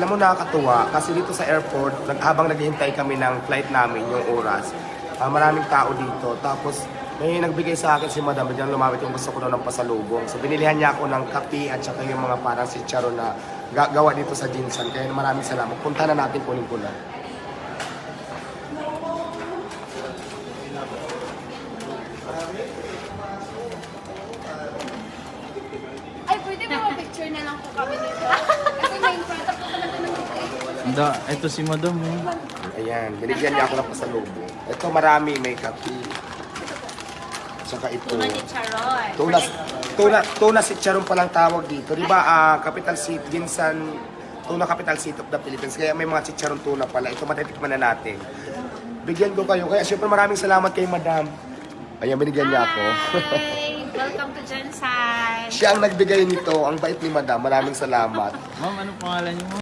alam mo nakakatuwa kasi dito sa airport, habang naghihintay kami ng flight namin, yung oras, maraming tao dito. Tapos may nagbigay sa akin si Madam, biglang lumapit yung gusto ko daw ng pasalubong. So binilihan niya ako ng kape at saka yung mga parang chicharon na gawa dito sa Jinsan. Kaya maraming salamat. Punta na natin, kunin ko na. Ay, pwede ba picture na lang po kami dito? Kasi may product po talaga ng dito eh. Anda, ito si Madam. Ayan, binigyan niya ako ng pasalubong. Ito marami, may kape. Saka ito. Tuna ni Charoy. Tuna si Charon palang tawag dito. Di ba, capital city, Jinsan, tuna capital city of the Philippines. Kaya may mga chicharon tuna pala. Ito matitikman na natin. Bigyan ko kayo. Kaya syempre maraming salamat kay Madam. Ayan, binigyan niya ako. Hi! Welcome to Jensen. Siya ang nagbigay nito. Ang bait ni Madam. Maraming salamat. Ma'am, anong pangalan niyo?